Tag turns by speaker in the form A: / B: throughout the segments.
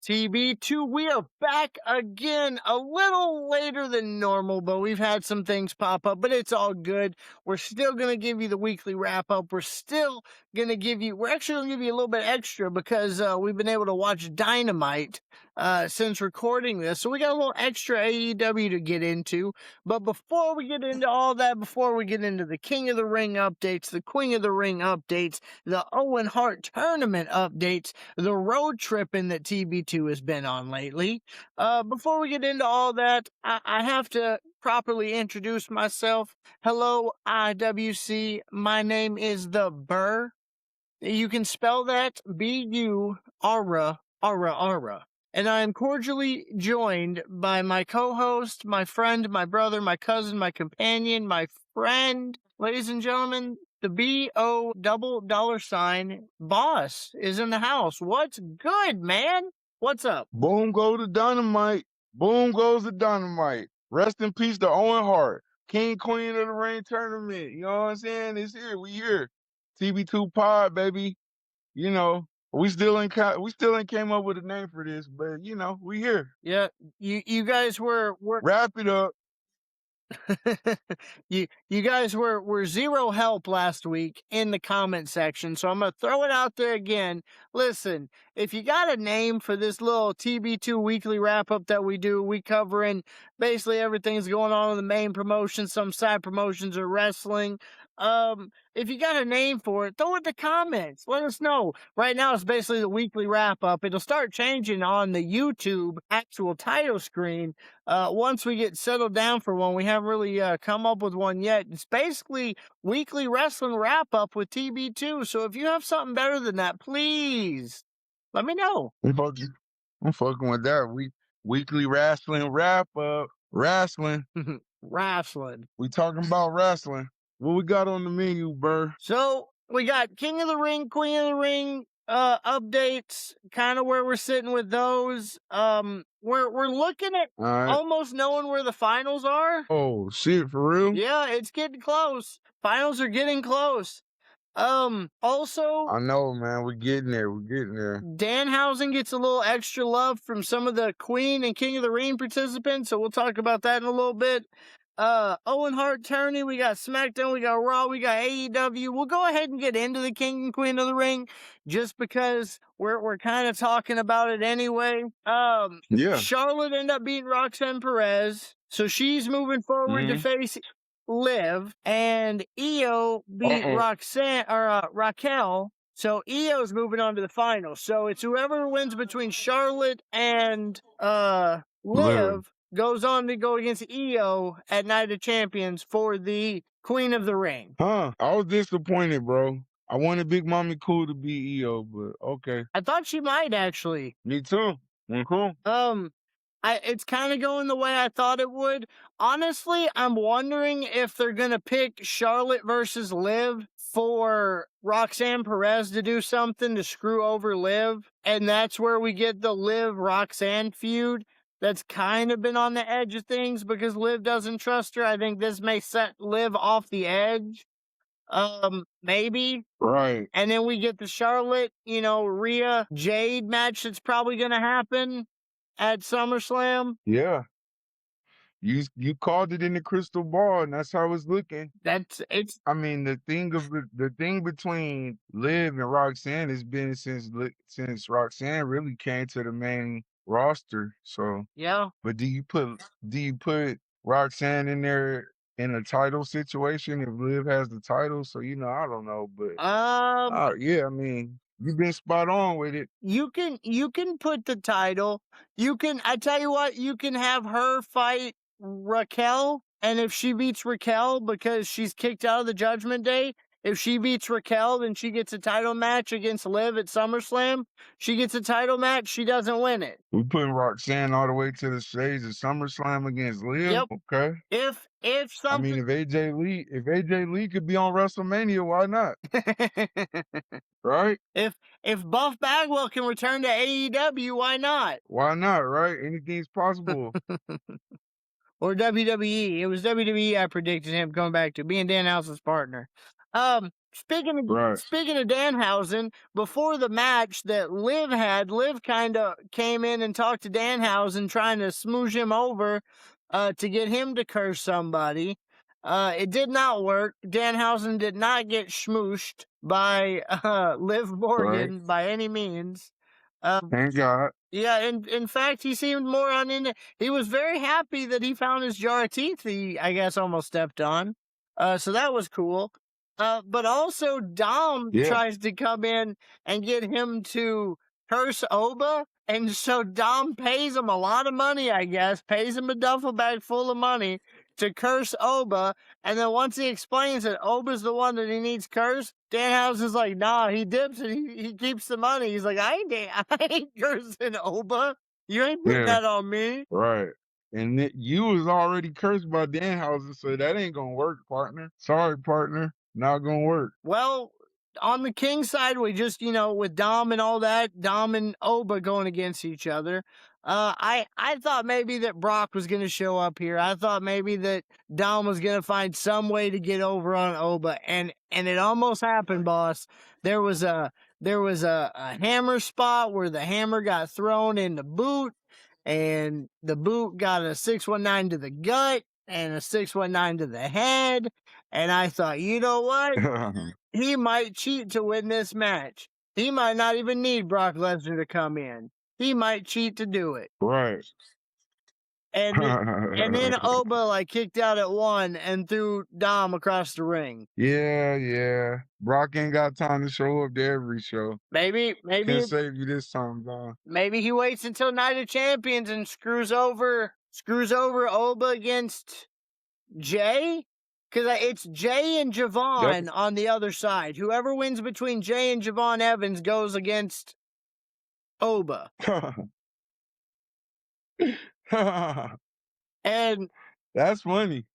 A: TB2, we are back again, a little later than normal, but we've had some things pop up, but it's all good. We're still going to give you the weekly wrap up. We're actually going to give you a little bit extra because we've been able to watch Dynamite since recording this. So we got a little extra AEW to get into. But before we get into all that, before we get into the King of the Ring updates, the Queen of the Ring updates, the Owen Hart tournament updates, the road tripping that TB2 has been on lately. Before we get into all that, I have to properly introduce myself. Hello, IWC. My name is the Burr. You can spell that B-U-R-R-A. And I am cordially joined by my co-host, my friend, my brother, my cousin, my companion, my friend, ladies and gentlemen, the B-O $$ boss is in the house. What's good, man? What's up?
B: Boom goes the dynamite. Boom goes the dynamite. Rest in peace to Owen Hart. King, Queen of the Ring tournament. You know what I'm saying? It's here. We here. TB2 pod, baby. You know, we still ain't came up with a name for this, but you know, we here.
A: Yeah, you guys were
B: Wrap it up.
A: you guys were zero help last week in the comment section, so I'm gonna throw it out there again. Listen, if you got a name for this little TB2 weekly wrap up that we do, we covering basically everything that's going on in the main promotion, some side promotions or wrestling. If you got a name for it, throw it in the comments. Let us know. Right now, it's basically the weekly wrap up. It'll start changing on the YouTube actual title screen once we get settled down for one. We haven't really come up with one yet. It's basically weekly wrestling wrap up with TB2. So if you have something better than that, please let me know.
B: I'm fucking with that. Weekly wrestling wrap up. Wrestling.
A: Wrestling.
B: We talking about wrestling. What we got on the menu, Burr?
A: So we got King of the Ring, Queen of the Ring updates, kind of where we're sitting with those. We're looking at almost knowing where the finals are.
B: Oh shit, for real?
A: Yeah, it's getting close. Finals are getting close. Also,
B: I know, man. We're getting there.
A: Danhausen gets a little extra love from some of the Queen and King of the Ring participants, so we'll talk about that in a little bit. Owen Hart tourney, we got SmackDown, we got Raw, we got AEW. We'll go ahead and get into the King and Queen of the Ring just because we're kind of talking about it anyway.
B: Yeah.
A: Charlotte ended up beating Roxanne Perez, so she's moving forward to face Liv, and Io beat Raquel. So Io's moving on to the finals. So it's whoever wins between Charlotte and Liv goes on to go against Io at Night of Champions for the Queen of the Ring.
B: I was disappointed, bro. I wanted Big Mommy Cool to be Io, but okay.
A: I thought she might actually.
B: Me too. Cool.
A: It's kind of going the way I thought it would. Honestly, I'm wondering if they're going to pick Charlotte versus Liv for Roxanne Perez to do something to screw over Liv. And that's where we get the Liv-Roxanne feud that's kind of been on the edge of things because Liv doesn't trust her. I think this may set Liv off the edge. Maybe.
B: Right.
A: And then we get the Charlotte, Rhea Jade match that's probably going to happen at SummerSlam.
B: Yeah. You called it in the crystal ball, and that's how it's looking. I mean, the thing between Liv and Roxanne has been since Roxanne really came to the main roster. So
A: yeah.
B: But do you put Roxanne in there in a title situation if Liv has the title? So I don't know, but yeah, I mean, you've been spot on with it.
A: You can put the title. I tell you what, you can have her fight Raquel, and if she beats Raquel because she's kicked out of the Judgment Day, if she beats Raquel, then she gets a title match against Liv at SummerSlam. She gets a title match, she doesn't win it.
B: We putting Roxanne all the way to the stage of SummerSlam against Liv.
A: Yep.
B: Okay.
A: If something,
B: if AJ Lee could be on WrestleMania, why not? Right?
A: If Buff Bagwell can return to AEW, why not?
B: Why not, right? Anything's possible.
A: Or WWE. It was WWE I predicted him coming back to, being Danhausen's partner.
B: Right.
A: speaking of Danhausen, before the match that Liv kind of came in and talked to Danhausen, trying to smoosh him over to get him to curse somebody. It did not work. Danhausen did not get schmooshed by Liv
B: Right.
A: Morgan by any means.
B: Thank God.
A: Yeah, and in fact, he seemed more on in. He was very happy that he found his jar of teeth. He, I guess, almost stepped on. So that was cool. But also Dom
B: Yeah.
A: tries to come in and get him to curse Oba, and so Dom pays him a lot of money. I guess pays him a duffel bag full of money to curse Oba, and then once he explains that Oba's the one that he needs cursed, Danhausen's like, nah, he dips and he keeps the money. He's like, I ain't cursing Oba. You ain't putting
B: Yeah.
A: that on me.
B: Right. And you was already cursed by Danhausen, so that ain't gonna work, partner. Sorry, partner. Not gonna work.
A: Well, on the King side, we just, with Dom and all that, Dom and Oba going against each other. I thought maybe that Brock was going to show up here. I thought maybe that Dom was going to find some way to get over on Oba, and it almost happened, boss. There was a hammer spot where the hammer got thrown in the boot, and the boot got a 619 to the gut and a 619 to the head. And I thought, you know what? He might cheat to win this match. He might not even need Brock Lesnar to come in. He might cheat to do it.
B: Right.
A: And then Oba kicked out at 1 and threw Dom across the ring.
B: Yeah. Brock ain't got time to show up to every show.
A: Maybe
B: Can't save you this time, Don.
A: maybe he waits until Night of Champions and screws over Oba against Jay. Because it's Jay and Javon on the other side. Whoever wins between Jay and Javon Evans goes against Oba. And
B: That's funny.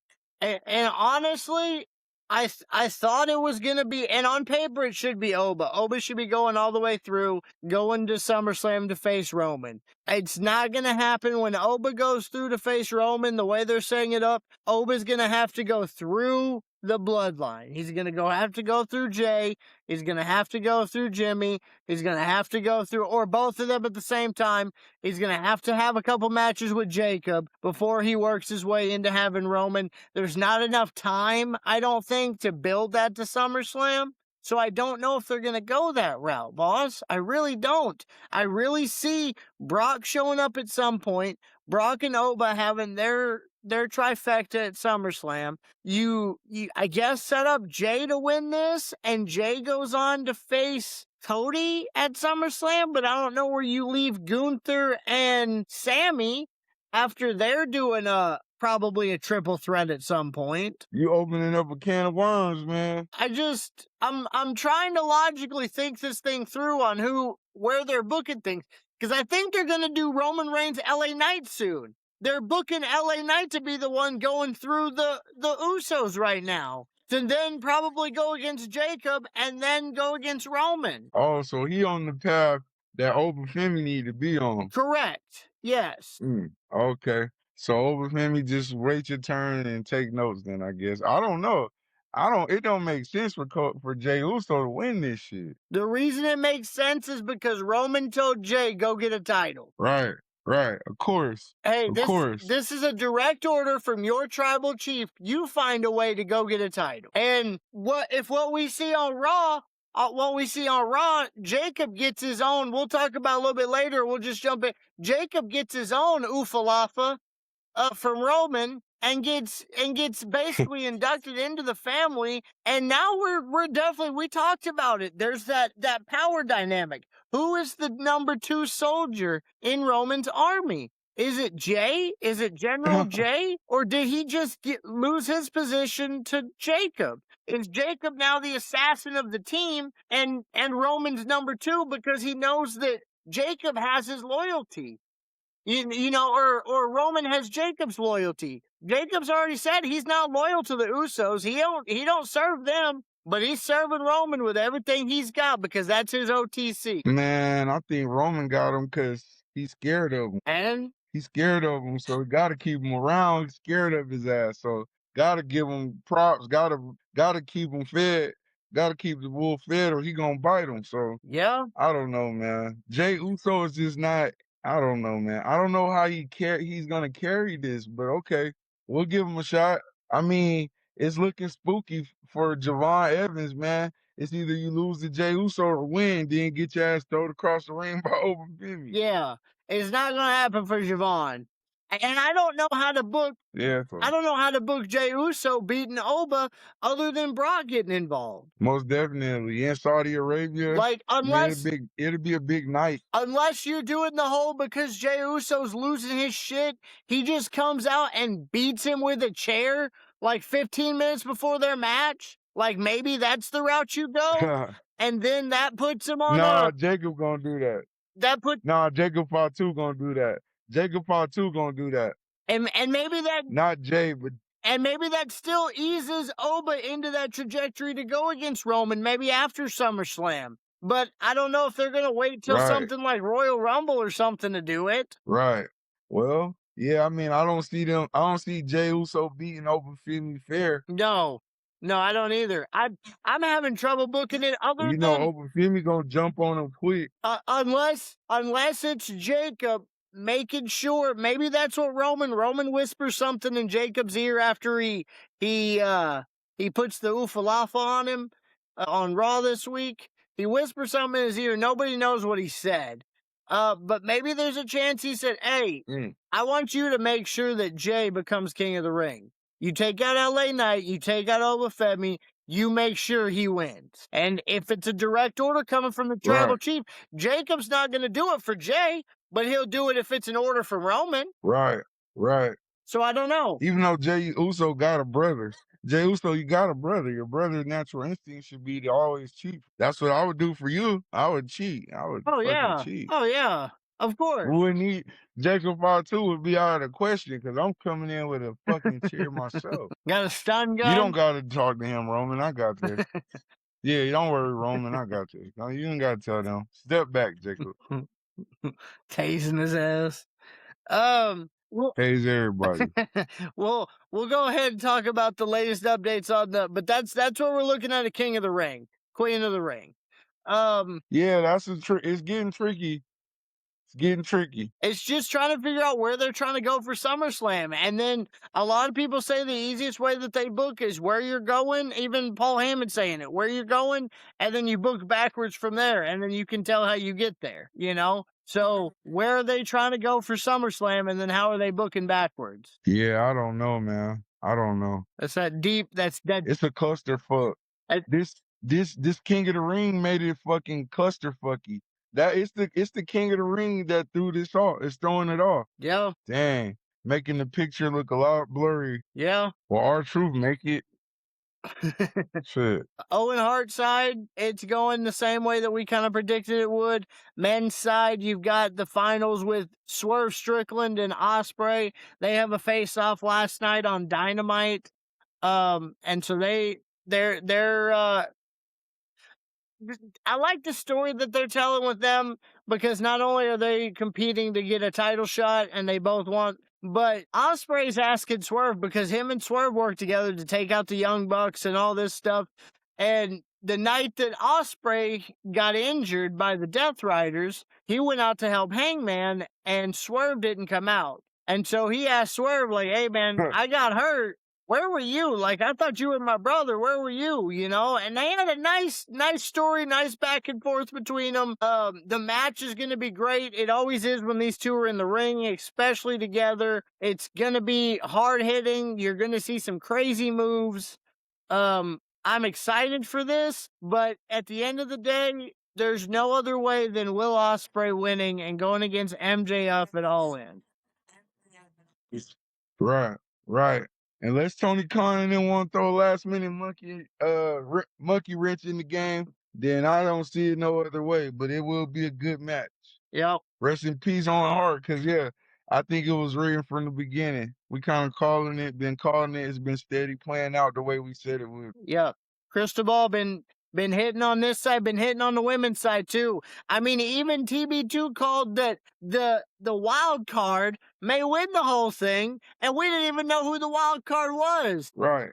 A: And honestly, I thought it was gonna be, and on paper it should be Oba. Oba should be going all the way through, going to SummerSlam to face Roman. It's not gonna happen when Oba goes through to face Roman. The way they're setting it up, Oba's gonna have to go through the bloodline. He's gonna have to go through Jay. He's gonna have to go through Jimmy. He's gonna have to go through, or both of them at the same time. He's gonna have to have a couple matches with Jacob before he works his way into having Roman. There's not enough time, I don't think, to build that to SummerSlam. So I don't know if they're going to go that route, boss. I really don't. I really see Brock showing up at some point, Brock and Oba having their trifecta at SummerSlam. You I guess set up Jay to win this, and Jay goes on to face Cody at SummerSlam, but I don't know where you leave Gunther and Sammy after they're doing probably a triple threat at some point.
B: You opening up a can of worms, man.
A: I'm trying to logically think this thing through on where they're booking things, because I think they're gonna do Roman Reigns LA Knight soon. They're booking LA Knight to be the one going through the Usos right now, to then probably go against Jacob and then go against Roman.
B: Oh, so he on the path that Oba Femi need to be on.
A: Correct. Yes.
B: Okay. So Oba Femi, just wait your turn and take notes then, I guess. I don't know. It don't make sense for Jey Uso to win this shit.
A: The reason it makes sense is because Roman told Jay, go get a title.
B: Right. Of course.
A: Hey,
B: Of course.
A: this is a direct order from your tribal chief. You find a way to go get a title. And what we see on Raw, Jacob gets his own. We'll talk about a little bit later. We'll just jump in. Jacob gets his own Ufalafa from Roman and gets basically inducted into the family. And now we're definitely, we talked about it. There's that power dynamic. Who is the number 2 soldier in Roman's army? Is it Jay? Is it General Jay? Or did he just lose his position to Jacob? Is Jacob now the assassin of the team and Roman's number 2 because he knows that Jacob has his loyalty? Or Roman has Jacob's loyalty. Jacob's already said he's not loyal to the Usos. He don't serve them, but he's serving Roman with everything he's got because that's his OTC.
B: Man, I think Roman got him because he's scared of him.
A: And
B: he's scared of him, so got to keep him around. He's scared of his ass, so got to give him props. Got to keep him fed. Gotta keep the wolf fed or he gonna bite him. So
A: Yeah.
B: I don't know, man. Jay Uso is just not. I don't know, man. I don't know how he's gonna carry this, but okay, we'll give him a shot. I mean, it's looking spooky for Javon Evans, man. It's either you lose to Jay Uso or win, then get your ass thrown across the ring by Owen.
A: Yeah. It's not gonna happen for Javon. And I don't know how to book
B: Yeah,
A: I don't know how to book Jey Uso beating Oba other than Brock getting involved.
B: most definitely. In Saudi Arabia,
A: Like,
B: man, it'll be a big night.
A: unless you're doing the whole because Jey Uso's losing his shit, he just comes out and beats him with a chair like 15 minutes before their match. Like, maybe that's the route you go, and then that puts him on
B: Nah, Jacob gonna do that. Nah, Jacob Fatu gonna do that. Jacob Fatu gonna do that.
A: and maybe that
B: Not Jay, but
A: and maybe that still eases Oba into that trajectory to go against Roman, maybe after SummerSlam. But I don't know if they're gonna wait till
B: right,
A: something like Royal Rumble or something to do it.
B: right. Well, yeah, I mean, I don't see Jay Uso beating Open Femi fair.
A: No, I don't either. I'm having trouble booking it. Other
B: You know,
A: than
B: Open Femi gonna jump on him quick.
A: unless it's Jacob making sure, maybe that's what Roman whispers something in Jacob's ear after he puts the oofalafel on him on Raw this week. He whispers something in his ear. Nobody knows what he said. But maybe there's a chance he said, "Hey, I want you to make sure that Jay becomes King of the Ring. You take out LA Knight, you take out Obafemi, you make sure he wins." And if it's a direct order coming from the tribal chief, Jacob's not going to do it for Jay, but he'll do it if it's an order from Roman.
B: Right.
A: So I don't know.
B: Even though Jay Uso got a brother. Jay Uso, you got a brother. Your brother's natural instinct should be to always cheat. That's what I would do for you. I would cheat. I would fucking cheat.
A: Oh, yeah. Of course.
B: We wouldn't need Jacob Fatu would be out of the question because I'm coming in with a fucking chair myself.
A: Got a stun gun?
B: You don't got to talk to him, Roman. I got this. Yeah, don't worry, Roman. I got this. No, you ain't got to tell them. Step back, Jacob.
A: Tasing his ass.
B: Pays everybody.
A: Well, we'll go ahead and talk about the latest updates on but that's what we're looking at, a King of the Ring, Queen of the Ring.
B: Yeah, that's it's getting tricky.
A: It's just trying to figure out where they're trying to go for SummerSlam. And then a lot of people say the easiest way that they book is where you're going. Even Paul Heyman saying it, where you're going, and then you book backwards from there, and then you can tell how you get there, you know? So where are they trying to go for SummerSlam, and then how are they booking backwards?
B: Yeah, I don't know, man. I don't know.
A: That's that deep, that's that.
B: It's a clusterfuck. This King of the Ring made it fucking clusterfucky. That it's the King of the Ring that threw this off. It's throwing it off.
A: Yeah.
B: Dang. Making the picture look a lot blurry.
A: Yeah.
B: Well, R-Truth make it. Shit.
A: Owen Hart side, it's going the same way that we kind of predicted it would. Men's side, you've got the finals with Swerve Strickland and Ospreay. They have a face-off last night on Dynamite. And so they're I like the story that they're telling with them, because not only are they competing to get a title shot and they both want, but Ospreay's asking Swerve, because him and Swerve work together to take out the Young Bucks and all this stuff. And the night that Ospreay got injured by the Death Riders, he went out to help Hangman, and Swerve didn't come out. And so he asked Swerve, like, "Hey, man, I got hurt. Where were you? Like, I thought you were my brother. Where were you?" You know? And they had a nice story, nice back and forth between them. The match is going to be great. It always is when these two are in the ring, especially together. It's going to be hard hitting. You're going to see some crazy moves. I'm excited for this, but at the end of the day, there's no other way than Will Ospreay winning and going against MJF at All In.
B: Right. Unless Tony Khan and them want to throw a last minute monkey wrench in the game, then I don't see it no other way. But it will be a good match.
A: Yep.
B: Rest in peace on Hart, because yeah, I think it was written from the beginning. We kind of been calling it. It's been steady playing out the way we said it would.
A: Yep. Cristobal been hitting on this side, been hitting on the women's side too. I mean, even TB2 called that the wild card may win the whole thing, and we didn't even know who the wild card was.
B: Right.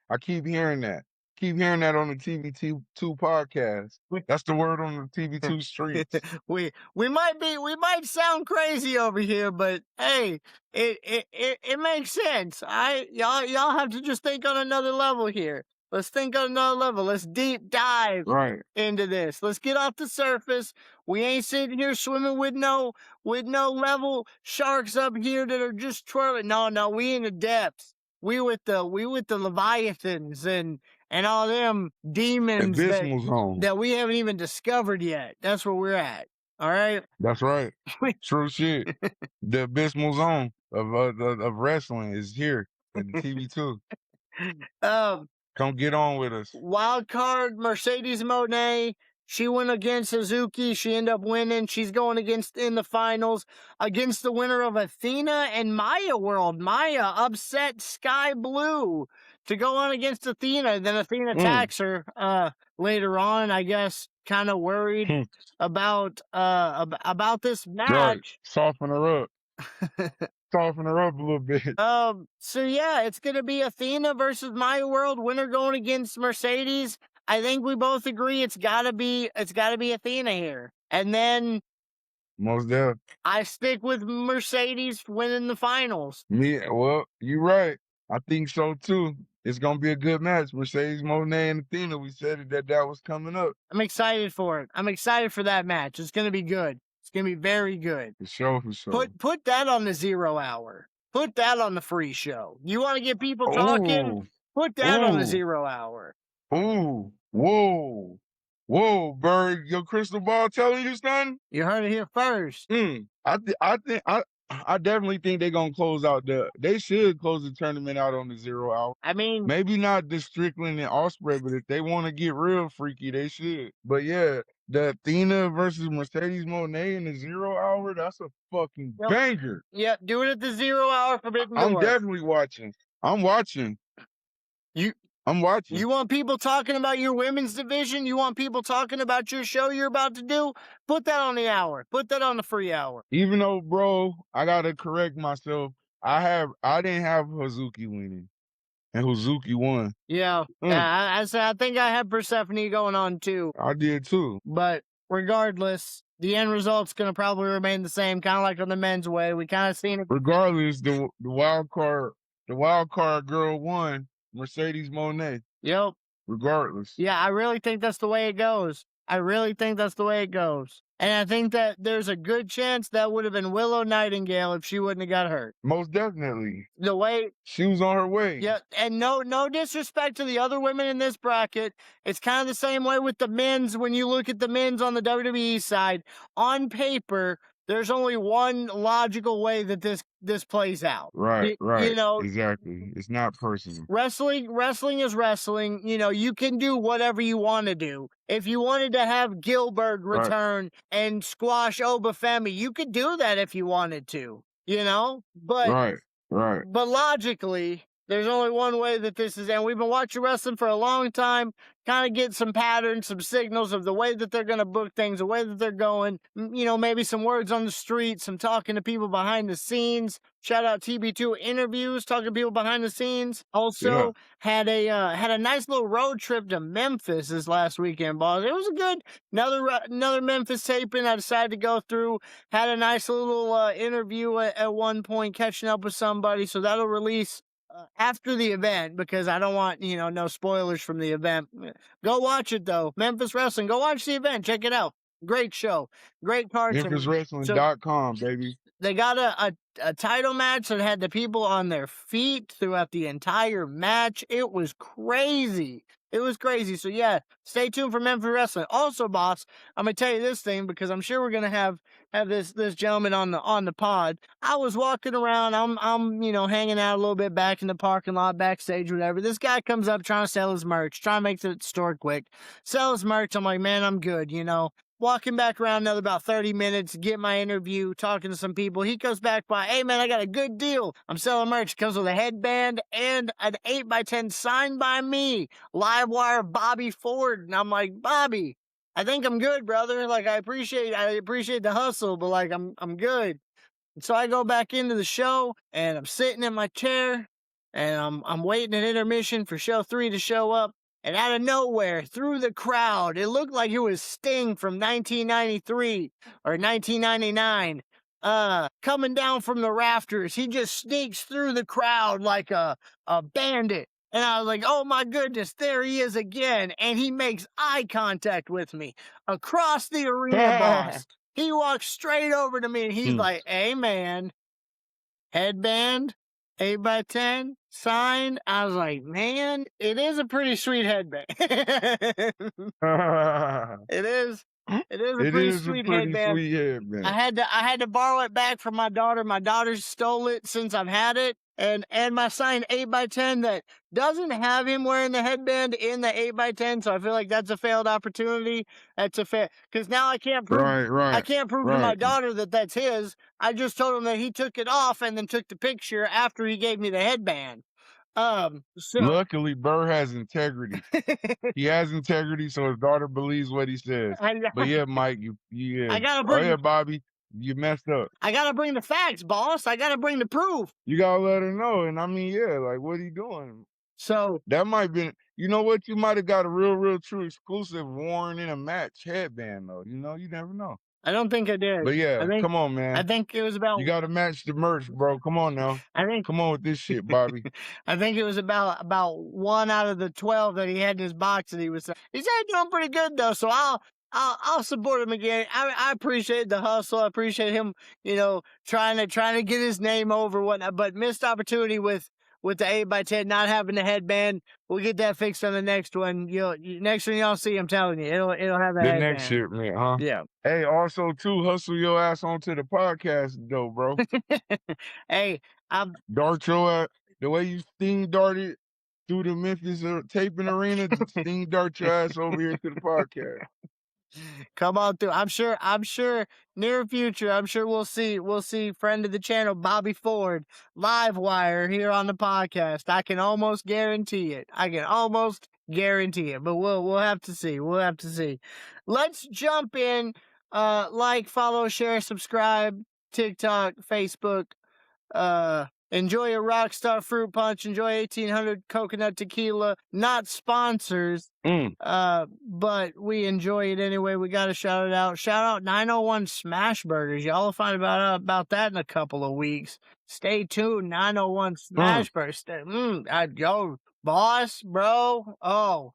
B: I keep hearing that. keep hearing that on the TB2 podcast.
A: We-
B: That's the word on the TB2 streets.
A: we might sound crazy over here, but hey, it makes sense. Y'all have to just think on another level here. Let's think on another level. Let's deep dive
B: Right.
A: into this. Let's get off the surface. We ain't sitting here swimming with no level sharks up here that are just twirling. No, we in the depths. We with the leviathans and all them demons
B: Abysmal zone.
A: that we haven't even discovered yet. That's where we're at. All right.
B: That's right. True shit. The abysmal zone of wrestling is here at the TB2. Come get on with us.
A: Wild card Mercedes Moné. She went against Suzuki. She ended up winning. She's going against in the finals against the winner of Athena and Maya World. Maya upset Sky Blue to go on against Athena. Then Athena attacks her later on, I guess, kind of worried about this match.
B: Right. Soften her up. Soften her up a little bit.
A: So yeah, it's gonna be Athena versus Maya World. Winner going against Mercedes. I think we both agree it's gotta be Athena here. And then
B: most definitely,
A: I stick with Mercedes winning the finals.
B: Well, you're right. I think so too. It's gonna be a good match. Mercedes Moné and Athena. We said that was coming up.
A: I'm excited for it. I'm excited for that match. It's gonna be good. It's gonna be very good.
B: For sure.
A: Put that on the 0 hour. Put that on the free show. You want to get people talking? Put that on the 0 hour.
B: Ooh, whoa, Burrr, your crystal ball telling you something?
A: You heard it here first.
B: I definitely think they're gonna close out they should close the tournament out on the 0 hour.
A: I mean,
B: maybe not the Strickland and Ospreay, but if they want to get real freaky, they should. But yeah, the Athena versus Mercedes Moné in the 0 hour, that's a fucking banger.
A: Yep, do it at the 0 hour Forbidden Door.
B: I'm definitely watching. I'm watching.
A: You want people talking about your women's division? You want people talking about your show you're about to do? Put that on the hour. Put that on the free hour.
B: Even though, bro, I gotta correct myself. I didn't have Hazuki winning, and Hazuki won.
A: Yeah, I think I have Persephone going on too.
B: I did too.
A: But regardless, the end result's gonna probably remain the same, kind of like on the men's way. We kind of seen it.
B: Regardless, the wild card girl won. Mercedes Moné.
A: Yep.
B: Regardless.
A: Yeah, I really think that's the way it goes. And I think that there's a good chance that would have been Willow Nightingale if she wouldn't have got hurt.
B: Most definitely.
A: The way
B: she was on her way.
A: Yeah, and no disrespect to the other women in this bracket. It's kind of the same way with the men's. When you look at the men's on the WWE side, on paper, there's only one logical way that this plays out.
B: Right. You know, exactly. It's not personal.
A: Wrestling is wrestling. You know, you can do whatever you want to do. If you wanted to have Gilbert return and squash Obafemi, you could do that if you wanted to. You know, but
B: right.
A: But logically, there's only one way that this is, and we've been watching wrestling for a long time, kind of get some patterns, some signals of the way that they're going to book things, the way that they're going, you know, maybe some words on the street, some talking to people behind the scenes. Shout out TB2 interviews, talking to people behind the scenes. Also had a nice little road trip to Memphis this last weekend, boss. It was a good, another Memphis taping I decided to go through. Had a nice little interview at one point, catching up with somebody, so that'll release after the event, because I don't want, no spoilers from the event. Go watch it, though. Memphis Wrestling. Go watch the event. Check it out. Great show. Great cards.
B: MemphisWrestling.com, baby.
A: They got a title match that had the people on their feet throughout the entire match. It was crazy. So yeah, stay tuned for Memphis Wrestling. Also, boss, I'm gonna tell you this thing because I'm sure we're gonna have this gentleman on the pod. I was walking around, I'm hanging out a little bit back in the parking lot, backstage, whatever. This guy comes up trying to sell his merch, trying to make the store quick, sell his merch. I'm like, man, I'm good, Walking back around another about 30 minutes, get my interview, talking to some people. He goes back by, hey, man, I got a good deal. I'm selling merch. It comes with a headband and an 8x10 signed by me, Livewire Bobby Ford. And I'm like, Bobby, I think I'm good, brother. Like, I appreciate the hustle, but, like, I'm good. And so I go back into the show, and I'm sitting in my chair, and I'm waiting at intermission for show 3 to show up. and out of nowhere, through the crowd, it looked like it was Sting from 1993 or 1999, coming down from the rafters. He just sneaks through the crowd like a bandit. And I was like, oh my goodness, there he is again. And he makes eye contact with me across the arena, boss. He walks straight over to me and he's like, hey, man, headband, 8x10, sign. I was like, man, it is a pretty sweet headband. It is. It is a
B: It
A: pretty
B: is a
A: sweet
B: pretty
A: headband.
B: sweet headband.
A: I had to borrow it back from my daughter. My daughter stole it since I've had it. And my signed 8x10 that doesn't have him wearing the headband in the 8x10, so I feel like that's a failed opportunity. That's a fail because now I can't prove I can't prove to my
B: right.
A: daughter that that's his. I just told him that he took it off and then took the picture after he gave me the headband. So
B: Luckily, Burr has integrity. He has integrity, so his daughter believes what he says. But yeah, Mike,
A: I gotta
B: Oh
A: bring
B: yeah, Bobby, you messed up.
A: I gotta bring the facts, boss. I gotta bring the proof.
B: You gotta let her know. And I mean, yeah, like what are you doing?
A: So
B: That might be, you know what? You might have got a real true exclusive worn in a match headband though. You know, you never know.
A: I don't think I did.
B: But yeah, come on,
A: I
B: man.
A: think it was about
B: You gotta match the merch, bro. Come on now.
A: I think
B: Come on with this shit, Bobby.
A: I think it was about 1 out of the 12 that he had in his box that he said doing pretty good though. So I'll support him again. I appreciate the hustle. I appreciate him, trying to get his name over whatnot. But missed opportunity with the 8x10 not having the headband. We'll get that fixed on the next one. Next one y'all see, I'm telling you, it'll have a
B: The
A: headband.
B: next shit, man, huh?
A: Yeah.
B: Hey, also too, hustle your ass onto the podcast though, bro.
A: Hey,
B: Dart your ass the way you steam darted through the Memphis taping arena. Steam dart your ass over here to the podcast.
A: come on through. I'm sure near future, I'm sure we'll see friend of the channel, Bobby Ford, live wire here on the podcast. I can almost guarantee it. But we'll have to see. Let's jump in. Like, follow, share, subscribe, TikTok, Facebook. Enjoy a Rockstar Fruit Punch. Enjoy 1800 Coconut Tequila. Not sponsors. But we enjoy it anyway. We got to shout it out. Shout out 901 Smash Burgers. Y'all will find about that in a couple of weeks. Stay tuned. 901 Smash Burgers. Yo, boss, bro. Oh,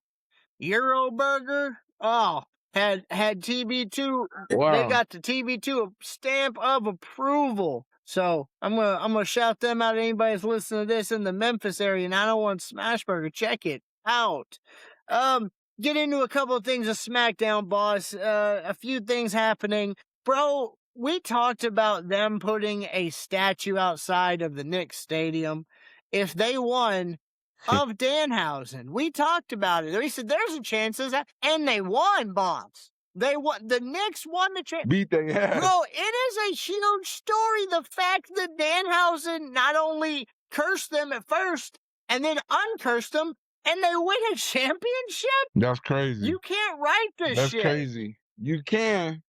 A: Euro Burger. Oh, had TB2.
B: Wow.
A: They got the TB2 stamp of approval. So I'm gonna shout them out. Anybody that's listening to this in the Memphis area, 901 Smash Burger, check it out. Get into a couple of things of SmackDown, boss. A few things happening, bro. We talked about them putting a statue outside of the Knicks stadium if they won of Danhausen. We talked about it. We said there's a chance that, and they won, boss. They won. The Knicks won the championship.
B: Beat they ass.
A: Bro, it is a huge story. The fact that Danhausen not only cursed them at first and then uncursed them, and they win a championship.
B: That's crazy.
A: You can't write this
B: That's
A: shit.
B: That's crazy. You can.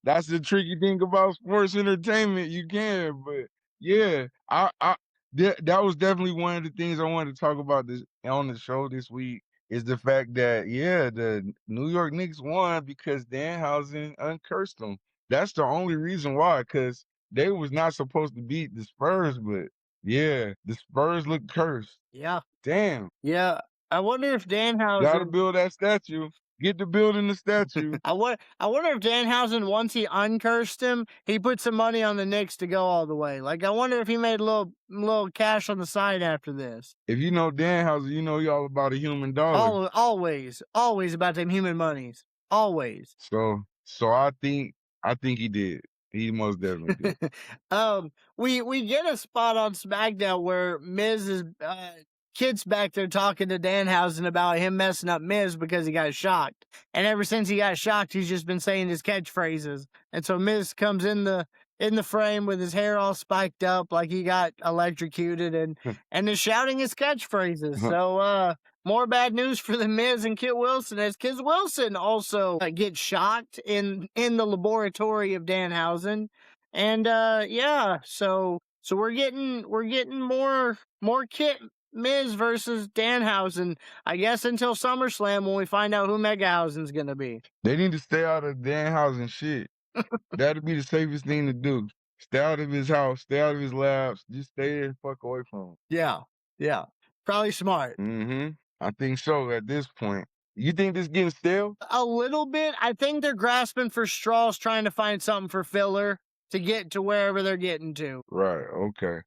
B: That's the tricky thing about sports entertainment. You can, but yeah, that was definitely one of the things I wanted to talk about this on the show this week. Is the fact that the New York Knicks won because Danhausen uncursed them. That's the only reason why, because they was not supposed to beat the Spurs, but yeah, the Spurs look cursed.
A: Yeah.
B: Damn.
A: Yeah. I wonder if Danhausen
B: gotta build that statue. Get to building the statue.
A: I wonder if Danhausen, once he uncursed him, he put some money on the Knicks to go all the way. Like, I wonder if he made a little cash on the side after this.
B: If you know Danhausen, you know he all about a human dollar.
A: Always about them human monies. Always.
B: So I think he did. He most definitely did.
A: We get a spot on SmackDown where Miz is Kid's back there talking to Danhausen about him messing up Miz because he got shocked. And ever since he got shocked, he's just been saying his catchphrases. And so Miz comes in the frame with his hair all spiked up like he got electrocuted and is shouting his catchphrases. So more bad news for the Miz and Kit Wilson, as Kit Wilson also gets shocked in the laboratory of Danhausen. And so we're getting more Kit Miz versus Danhausen. I guess until SummerSlam when we find out who Megahausen's gonna be.
B: They need to stay out of Danhausen shit. That'd be the safest thing to do. Stay out of his house, stay out of his labs, just stay there and fuck away from him.
A: Yeah. Probably smart.
B: I think so at this point. You think this getting stale?
A: A little bit. I think they're grasping for straws, trying to find something for filler to get to wherever they're getting to.
B: Right, okay.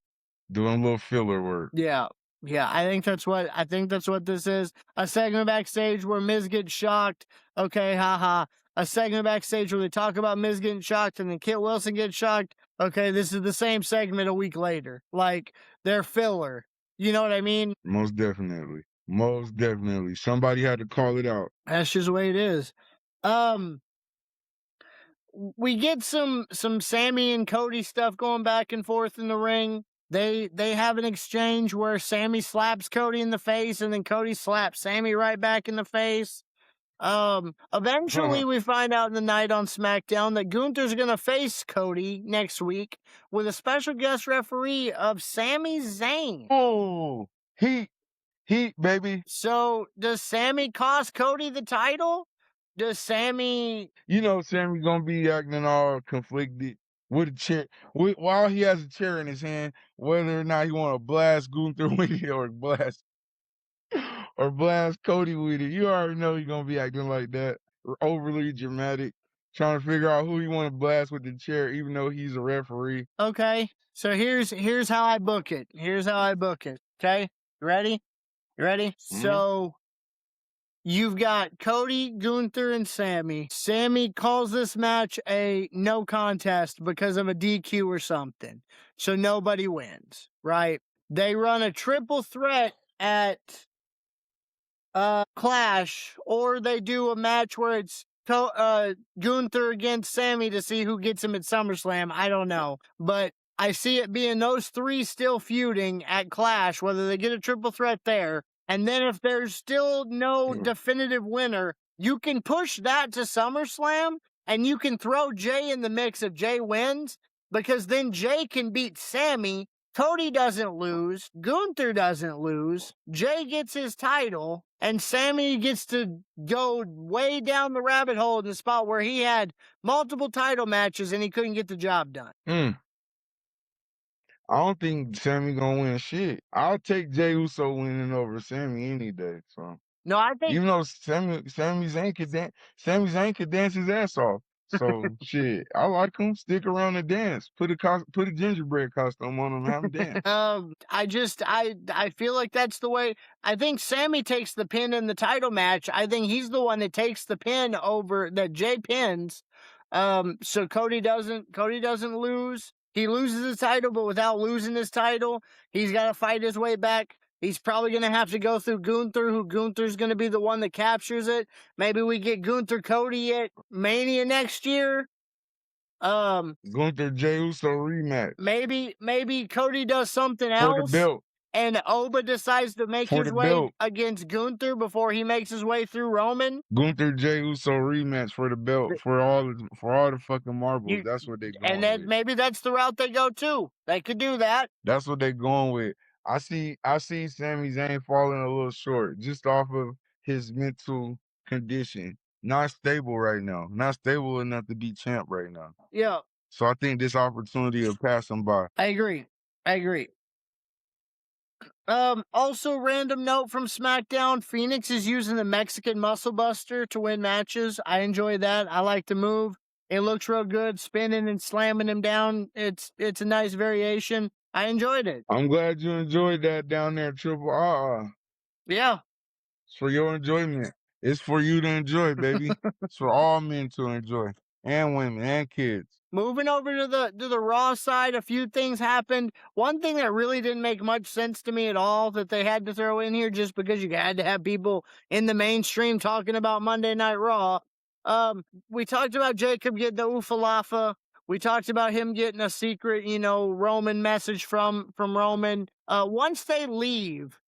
B: Doing a little filler work.
A: Yeah. I think that's what this is. A segment backstage where Miz gets shocked. Okay, haha. A segment backstage where they talk about Miz getting shocked and then Kit Wilson gets shocked. Okay, this is the same segment a week later. Like, they're filler. You know what I mean?
B: Most definitely. Most definitely. Somebody had to call it out.
A: That's just the way it is. We get some Sammy and Cody stuff going back and forth in the ring. They have an exchange where Sammy slaps Cody in the face and then Cody slaps Sammy right back in the face. Eventually we find out in the night on SmackDown that Gunther's gonna face Cody next week with a special guest referee of Sami Zayn.
B: Oh, heat, baby.
A: So does Sammy cost Cody the title? Does Sammy...
B: You know Sammy gonna be acting all conflicted with a chair, while he has a chair in his hand, whether or not he want to blast Gunther with it or blast Cody with it. You already know he's gonna be acting like that, overly dramatic, trying to figure out who he want to blast with the chair, even though he's a referee.
A: Okay, so here's how I book it. Okay, you ready? So you've got Cody, Gunther, and Sammy. Sammy calls this match a no contest because of a DQ or something. So nobody wins, right? They run a triple threat at Clash, or they do a match where it's Gunther against Sammy to see who gets him at SummerSlam. I don't know. But I see it being those three still feuding at Clash, whether they get a triple threat there. And then if there's still no definitive winner, you can push that to SummerSlam and you can throw Jay in the mix if Jay wins, because then Jay can beat Sammy. Cody doesn't lose. Gunther doesn't lose. Jay gets his title. And Sammy gets to go way down the rabbit hole in the spot where he had multiple title matches and he couldn't get the job done.
B: I don't think Sammy gonna win shit. I'll take Jey Uso winning over Sammy any day. So
A: no, I think
B: even though Sami Zayn could dance his ass off. So shit, I like him. Stick around and dance. Put a gingerbread costume on him. Have him dance.
A: I feel like that's the way. I think Sammy takes the pin in the title match. I think he's the one that takes the pin over that Jay pins. So Cody doesn't lose. He loses his title, but without losing his title, he's got to fight his way back. He's probably going to have to go through Gunther, who Gunther's going to be the one that captures it. Maybe we get Gunther Cody at Mania next year.
B: Gunther Jey Uso rematch.
A: Maybe Cody does something else.
B: For the belt.
A: And Oba decides to make his way against Gunther before he makes his way through Roman.
B: Gunther Jey Uso rematch for the belt, for all the fucking marbles. That's what they going
A: and then
B: with.
A: Maybe that's the route they go too. They could do that.
B: That's what they going with. I see Sami Zayn falling a little short just off of his mental condition. Not stable right now. Not stable enough to be champ right now.
A: Yeah.
B: So I think this opportunity will pass him by.
A: I agree. Also, random note from SmackDown, Phoenix is using the Mexican Muscle Buster to win matches. I enjoy that. I like the move. It looks real good, spinning and slamming him down. It's a nice variation. I enjoyed it.
B: I'm glad you enjoyed that down there, Triple R.
A: Yeah.
B: It's for your enjoyment. It's for you to enjoy, baby. It's for all men to enjoy, and women, and kids.
A: Moving over to the Raw side, a few things happened. One thing that really didn't make much sense to me at all that they had to throw in here just because you had to have people in the mainstream talking about Monday Night Raw. We talked about Jacob getting the Oofalafa. We talked about him getting a secret, Roman message from Roman. Once they leave,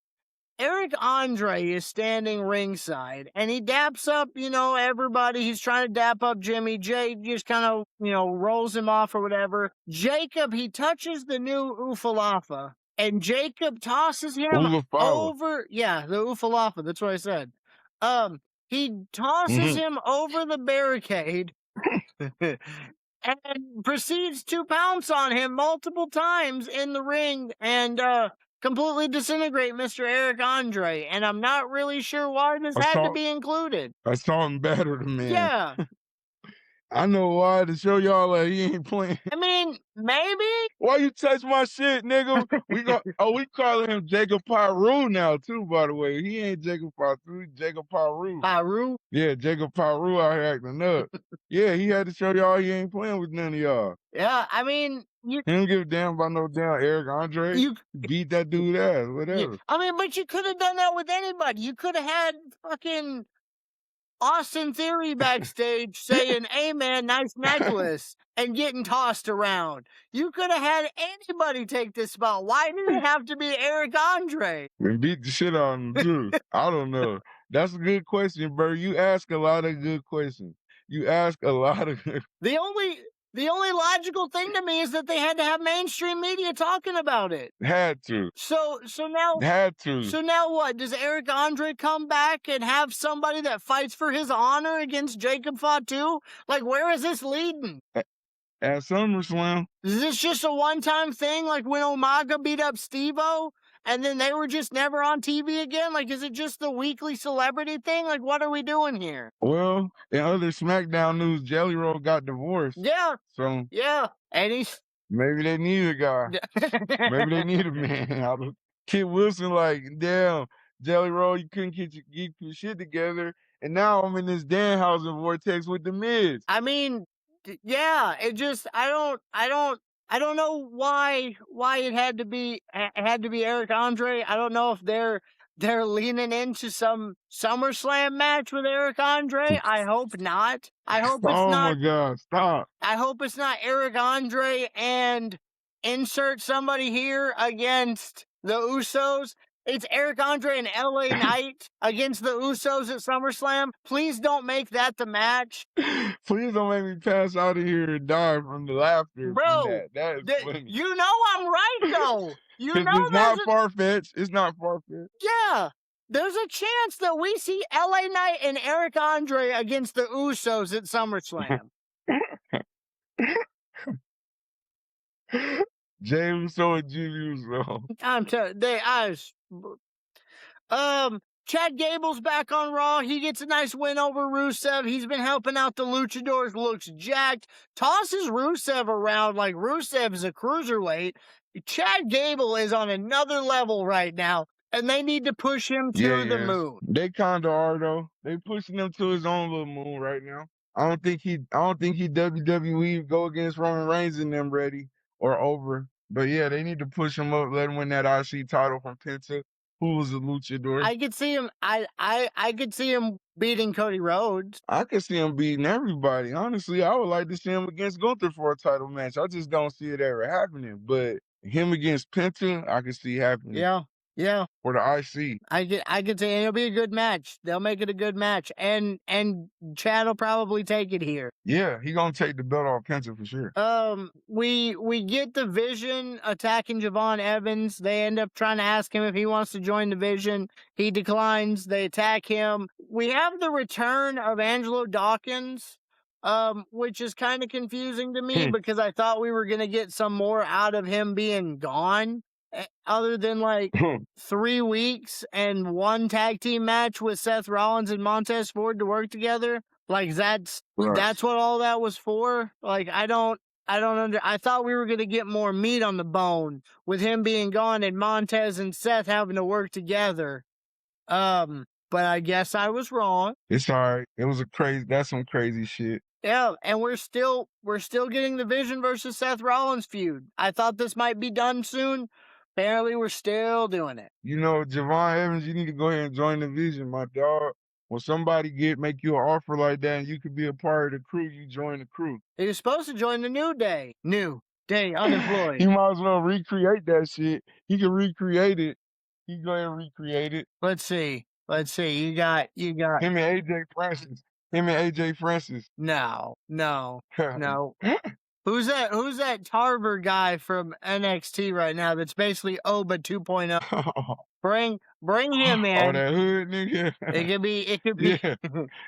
A: Eric Andre is standing ringside, and he daps up, everybody. He's trying to dap up Jimmy. Jay just kind of, rolls him off or whatever. Jacob, he touches the new Oofalafa, and Jacob tosses him
B: Ulafala.
A: over. Yeah, the Ufalafa. That's what I said. He tosses him over the barricade and proceeds to pounce on him multiple times in the ring and completely disintegrate Mr. Eric Andre. And I'm not really sure why this had to be included.
B: I saw him batter the man.
A: Yeah.
B: I know why, to show y'all that he ain't playing.
A: I mean, maybe.
B: Why you touch my shit, nigga? We calling him Jacob Pyru now too, by the way. He ain't Jacob Pyru, Jacob Pyru.
A: Pyru?
B: Yeah, Jacob Pyru out here acting up. Yeah, he had to show y'all he ain't playing with none of y'all.
A: Yeah, I mean,
B: he don't give a damn about no damn Eric Andre. You beat that dude ass, whatever.
A: Yeah, I mean, but you could have done that with anybody. You could have had fucking Austin Theory backstage saying, "Hey man, nice necklace," and getting tossed around. You could have had anybody take this spot. Why did it have to be Eric Andre?
B: And beat the shit out of him too. I don't know. That's a good question, Burr. You ask a lot of good questions. You ask a lot of good.
A: The only logical thing to me is that they had to have mainstream media talking about it.
B: Had to.
A: So now
B: Had to.
A: So now what? Does Eric Andre come back and have somebody that fights for his honor against Jacob Fatu? Like, where is this leading?
B: At SummerSlam.
A: Is this just a one-time thing, like when Umaga beat up Steve-O, and then they were just never on TV again? Like, is it just the weekly celebrity thing? Like, what are we doing here?
B: Well, in other SmackDown news, Jelly Roll got divorced.
A: Yeah.
B: So
A: yeah, and he's
B: maybe they need a guy. Maybe they need a man. Kid Wilson, like, damn, Jelly Roll, you couldn't get your shit together, and now I'm in this Danhausen vortex with the Miz.
A: I mean, yeah, it just I don't know why it had to be Eric Andre. I don't know if they're leaning into some SummerSlam match with Eric Andre. I hope not. I hope it's
B: not.
A: Oh
B: my God, stop.
A: I hope it's not Eric Andre and insert somebody here against the Usos. It's Eric Andre and LA Knight against the Usos at SummerSlam. Please don't make that the match.
B: Please don't make me pass out of here and die from the laughter.
A: Bro,
B: that is funny.
A: You know I'm right, though. You know
B: it's not far-fetched. It's not far-fetched.
A: Yeah. There's a chance that we see LA Knight and Eric Andre against the Usos at SummerSlam.
B: James Uso and Jimmy Uso.
A: I'm telling Chad Gable's back on Raw. He gets a nice win over Rusev. He's been helping out the Luchadors. Looks jacked. Tosses Rusev around like Rusev is a cruiserweight. Chad Gable is on another level right now, and they need to push him to the moon.
B: They kind of are though. They pushing him to his own little moon right now. I don't think he WWE go against Roman Reigns and them ready or over. But yeah, they need to push him up, let him win that IC title from Penta, who was a luchador.
A: I could see him. I could see him beating Cody Rhodes.
B: I could see him beating everybody. Honestly, I would like to see him against Gunther for a title match. I just don't see it ever happening. But him against Penta, I could see happening.
A: Yeah.
B: For the IC.
A: I could say it'll be a good match. They'll make it a good match. And Chad will probably take it here.
B: Yeah, he gonna take the belt off Penta for sure.
A: We get the Vision attacking Javon Evans. They end up trying to ask him if he wants to join the Vision. He declines. They attack him. We have the return of Angelo Dawkins, which is kind of confusing to me because I thought we were gonna get some more out of him being gone. Other than like 3 weeks and one tag team match with Seth Rollins and Montez Ford to work together, like that's what all that was for. Like I thought we were gonna get more meat on the bone with him being gone and Montez and Seth having to work together. But I guess I was wrong.
B: It's all right. That's some crazy shit.
A: Yeah, and we're still getting the Vision versus Seth Rollins feud. I thought this might be done soon. Apparently, we're still doing it.
B: You know, Javon Evans, you need to go ahead and join the Vision, my dog. When somebody make you an offer like that and you could be a part of the crew, you join the crew.
A: He was supposed to join the New Day. New Day, unemployed.
B: He might as well recreate that shit. He can recreate it. He go ahead and recreate it.
A: Let's see. You got
B: him and AJ Francis. No.
A: Who's that? Who's that Tarver guy from NXT right now? That's basically Oba 2.0. Bring him
B: Oh,
A: in.
B: that hood nigga.
A: It could be. It could be.
B: Yeah,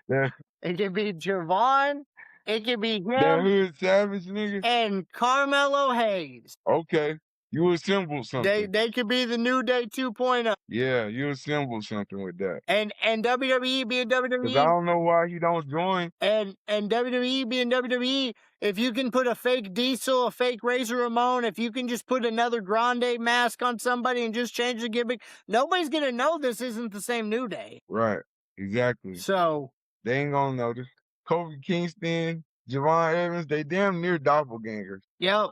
B: that
A: It could be Javon. It could be
B: that
A: him
B: hood savage nigga.
A: and Carmelo Hayes.
B: Okay, you assembled something.
A: They could be the New Day 2.0.
B: Yeah, you assembled something with that.
A: And WWE being
B: Cause I
A: WWE
B: don't know why he don't join.
A: and WWE being WWE, if you can put a fake Diesel, a fake Razor Ramon, if you can just put another Grande mask on somebody and just change the gimmick, nobody's gonna know this isn't the same New Day.
B: Right, exactly.
A: So
B: They ain't gonna notice. Kofi Kingston, Javon Evans, they damn near doppelgangers.
A: yep.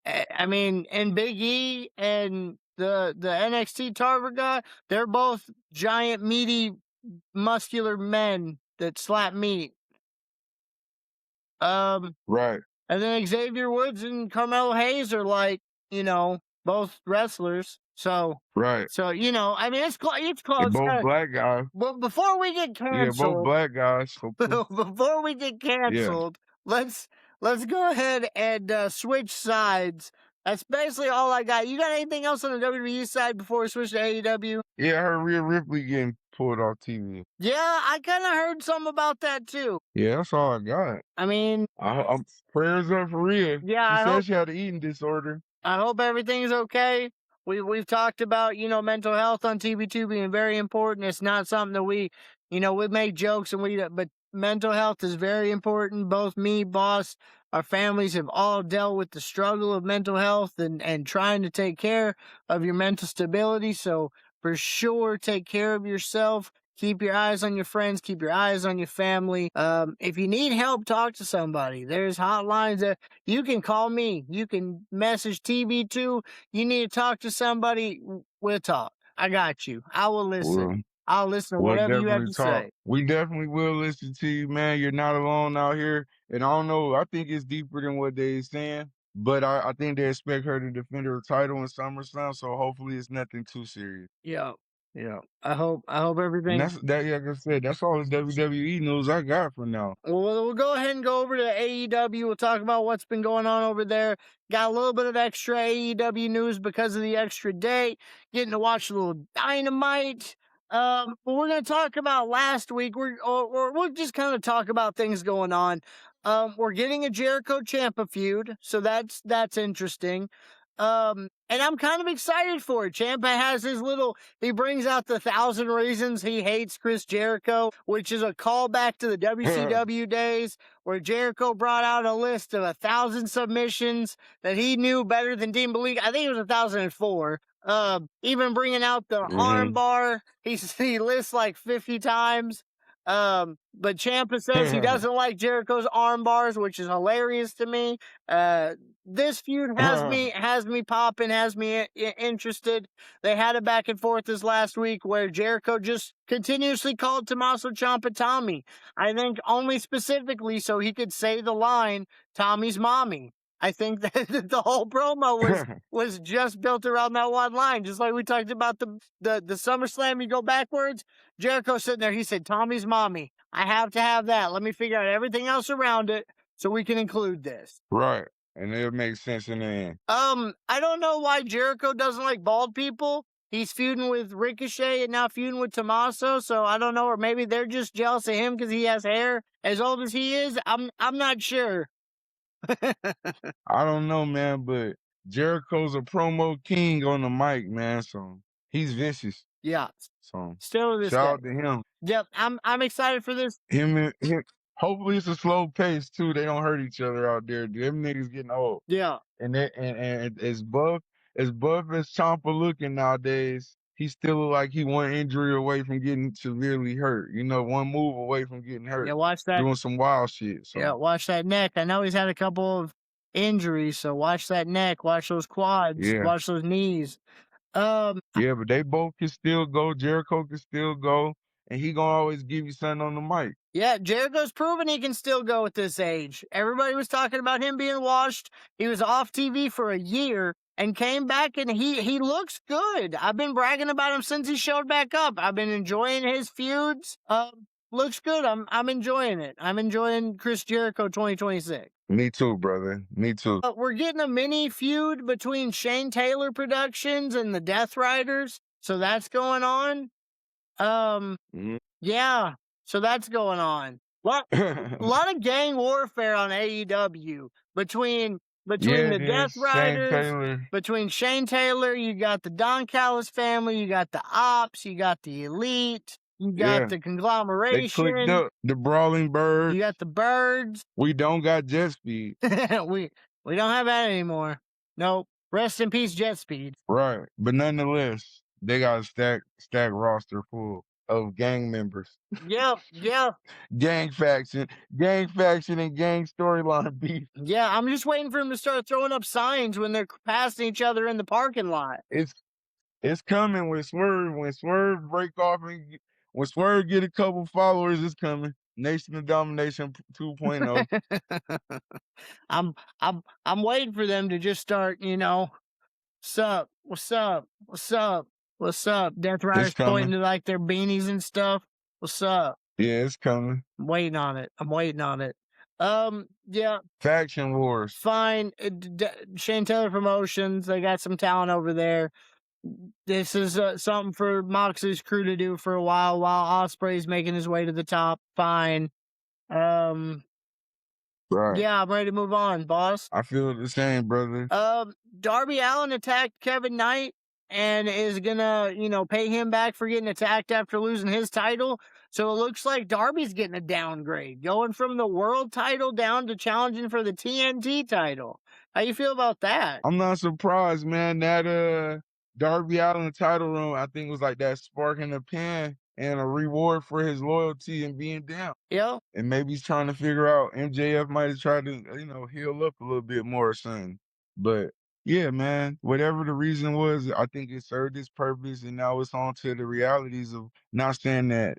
A: I mean, and Big E and the NXT Tarver guy, they're both giant, meaty, muscular men that slap meat.
B: Right,
A: And then Xavier Woods and Carmelo Hayes are like, both wrestlers. So,
B: right.
A: I mean, it's
B: They
A: close.
B: both black guys.
A: But before we get
B: Yeah, both
A: canceled,
B: black guys. So,
A: before we get
B: yeah.
A: canceled, let's go ahead and switch sides. That's basically all I got. You got anything else on the WWE side before we switch to AEW?
B: Yeah, I heard Rhea Ripley getting pulled off TV.
A: Yeah, I kind of heard something about that too.
B: Yeah, that's all I got.
A: I mean,
B: I'm prayers up for Rhea.
A: yeah,
B: She said she had an eating disorder.
A: I hope everything's okay. We've talked about, mental health on TB2 being very important. It's not something that we make jokes but mental health is very important. Both me, boss, our families have all dealt with the struggle of mental health and trying to take care of your mental stability. So for sure, take care of yourself. Keep your eyes on your friends. Keep your eyes on your family. If you need help, talk to somebody. There's hotlines that you can call me. You can message TB2. You need to talk to somebody. We'll talk. I got you. I will listen.
B: Well,
A: I'll listen to
B: we'll
A: whatever you have
B: definitely
A: to
B: talk.
A: say.
B: We definitely will listen to you, man. You're not alone out here. And I don't know, I think it's deeper than what they're saying. But I think they expect her to defend her title in SummerSlam, so hopefully it's nothing too serious.
A: Yeah. Yeah. I hope
B: And
A: everything.
B: that's that. Like I said, that's all the WWE news I got for now.
A: We'll go ahead and go over to AEW. We'll talk about what's been going on over there. Got a little bit of extra AEW news because of the extra day. Getting to watch a little Dynamite. But we're going to talk about last week. We'll just kind of talk about things going on. We're getting a Jericho Ciampa feud, so that's interesting. And I'm kind of excited for it. Ciampa has he brings out the 1,000 reasons he hates Chris Jericho, which is a callback to the WCW days where Jericho brought out a list of 1,000 submissions that he knew better than Dean Believe. I think it was 1,004. Even bringing out the arm bar, he lists like 50 times. But Ciampa says he doesn't like Jericho's arm bars, which is hilarious to me. This feud has me popping, has me interested. They had a back and forth this last week where Jericho just continuously called Tommaso Ciampa Tommy. I think only specifically so he could say the line, Tommy's mommy. I think that the whole promo was just built around that one line, just like we talked about the SummerSlam. You go backwards, Jericho sitting there. He said, "Tommy's mommy. I have to have that. Let me figure out everything else around it so we can include this."
B: Right, and it'll make sense in the end.
A: I don't know why Jericho doesn't like bald people. He's feuding with Ricochet and now feuding with Tommaso, so I don't know, or maybe they're just jealous of him because he has hair as old as he is. I'm not sure.
B: I don't know, man, but Jericho's a promo king on the mic, man. So he's vicious.
A: Yeah.
B: So
A: Still to this
B: shout out
A: day.
B: to him.
A: Yep, I'm excited for this.
B: Him. Hopefully it's a slow pace too. They don't hurt each other out there. Them niggas getting old.
A: Yeah.
B: And as buff as Ciampa looking nowadays, he still look like he one injury away from getting severely hurt. One move away from getting hurt.
A: Yeah, watch that.
B: Doing some wild shit. So.
A: Yeah, watch that neck. I know he's had a couple of injuries, so watch that neck, watch those quads, watch those knees.
B: Yeah, but they both can still go. Jericho can still go, and he gonna always give you something on the mic.
A: Yeah, Jericho's proven he can still go at this age. Everybody was talking about him being washed. He was off TV for a year and came back, and he looks good. I've been bragging about him since he showed back up. I've been enjoying his feuds. Looks good. I'm enjoying it. I'm enjoying Chris Jericho 2026.
B: Me too, brother. Me too.
A: We're getting a mini feud between Shane Taylor Productions and the Death Riders, so that's going on.
B: Mhm.
A: Yeah, so that's going on. Lot lot of gang warfare on AEW between
B: Yeah,
A: the
B: it
A: Death
B: is. Shane
A: Riders,
B: Taylor.
A: between Shane Taylor, you got the Don Callis family, you got the Ops, you got the Elite, you got
B: Yeah.
A: the
B: They clicked
A: conglomeration,
B: up. The Brawling
A: you got
B: Birds.
A: the Birds.
B: We don't got jet speed.
A: we we don't have that anymore. Nope. Rest in peace, Jet Speed.
B: Right. But nonetheless, they got a stack roster full of gang members.
A: Yep, yep.
B: gang faction, and gang storyline beef.
A: Yeah, I'm just waiting for him to start throwing up signs when they're passing each other in the parking lot.
B: It's coming with Swerve. When Swerve break off when Swerve get a couple followers, it's coming. Nation of Domination 2.0.
A: I'm waiting for them to just start, sup, what's up, what's up, what's up? Death
B: It's
A: Riders pointing
B: coming.
A: to like their beanies and stuff. What's up?
B: Yeah, it's coming.
A: I'm waiting on it. I'm waiting on it. Yeah,
B: Faction wars.
A: fine. Shane Taylor Promotions, they got some talent over there. This is something for Moxley's crew to do for a while Ospreay's making his way to the top. Fine. Um,
B: Right.
A: yeah, I'm ready to move on, boss.
B: I feel the same, brother.
A: Darby Allin attacked Kevin Knight and is gonna, pay him back for getting attacked after losing his title. So it looks like Darby's getting a downgrade, going from the world title down to challenging for the TNT title. How you feel about that?
B: I'm not surprised, man. That Darby Allin title run, I think was like that spark in the pan and a reward for his loyalty and being down.
A: Yeah.
B: And maybe he's trying to figure out MJF might have tried to, heal up a little bit more or something. But yeah, man, whatever the reason was, I think it served its purpose, and now it's on to the realities of not saying that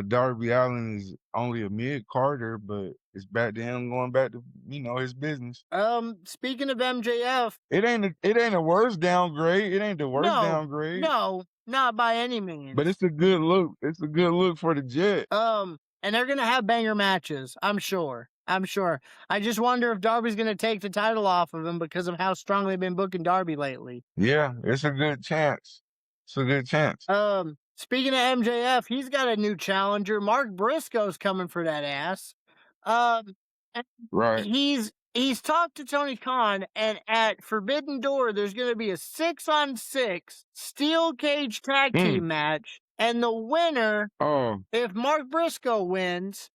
B: Darby Allin is only a mid Carter, but it's back to him going back to his business.
A: Speaking of MJF,
B: It ain't a worst downgrade. It ain't the worst downgrade.
A: no, not by any means.
B: But it's a good look. It's a good look for the Jet.
A: And they're gonna have banger matches. I'm sure. I just wonder if Darby's gonna take the title off of him because of how strongly they've been booking Darby lately.
B: Yeah, it's a good chance. It's a good chance.
A: Speaking of MJF, he's got a new challenger. Mark Briscoe's coming for that ass.
B: Right.
A: He's talked to Tony Khan, and at Forbidden Door, there's going to be a 6-on-6 steel cage tag team match, and the winner, if Mark Briscoe wins,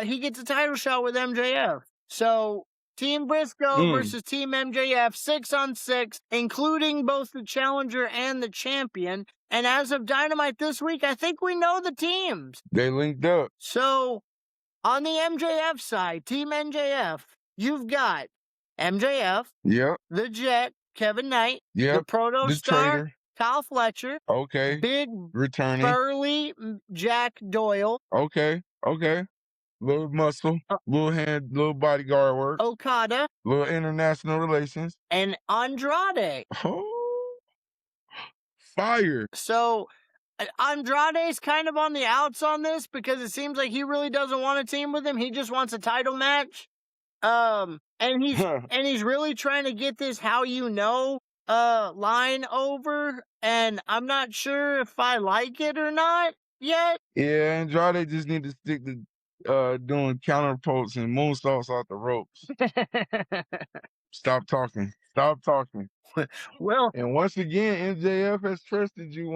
A: he gets a title shot with MJF. So Team Briscoe versus Team MJF, 6-on-6, including both the challenger and the champion. And as of Dynamite this week, I think we know the teams.
B: They linked up.
A: So on the MJF side, Team MJF, you've got MJF,
B: Yep,
A: the Jet, Kevin Knight, the
B: yep.
A: Proto
B: The
A: Star,
B: traitor.
A: Kyle Fletcher,
B: Okay.
A: big
B: Returning.
A: burly Jack Doyle,
B: Okay. Little muscle, little hand, little bodyguard work,
A: Okada,
B: little international relations.
A: and Andrade.
B: Oh, fire.
A: So Andrade's kind of on the outs on this because it seems like he really doesn't want a team with him. He just wants a title match. And he's really trying to get this how you know line over, and I'm not sure if I like it or not yet.
B: Yeah, Andrade just need to stick to doing counterpults and moonsaults off the ropes. Stop talking.
A: Well,
B: And once again, MJF has trusted you.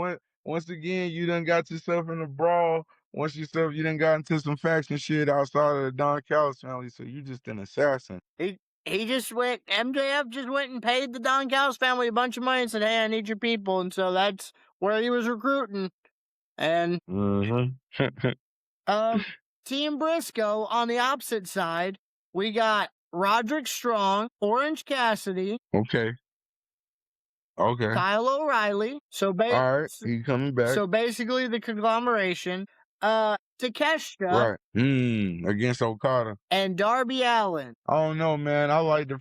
B: Once again, you done got yourself in a brawl. You done got into some faction shit outside of the Don Callis family, so you just an assassin.
A: MJF just went and paid the Don Callis family a bunch of money and said, hey, I need your people. And so that's where he was recruiting. And Team Briscoe on the opposite side, we got Roderick Strong, Orange Cassidy.
B: Okay.
A: Kyle O'Reilly.
B: All right, he coming back.
A: So basically the conglomeration. Takeshita.
B: Right. Against Okada.
A: And Darby Allin.
B: I don't know, man. I like the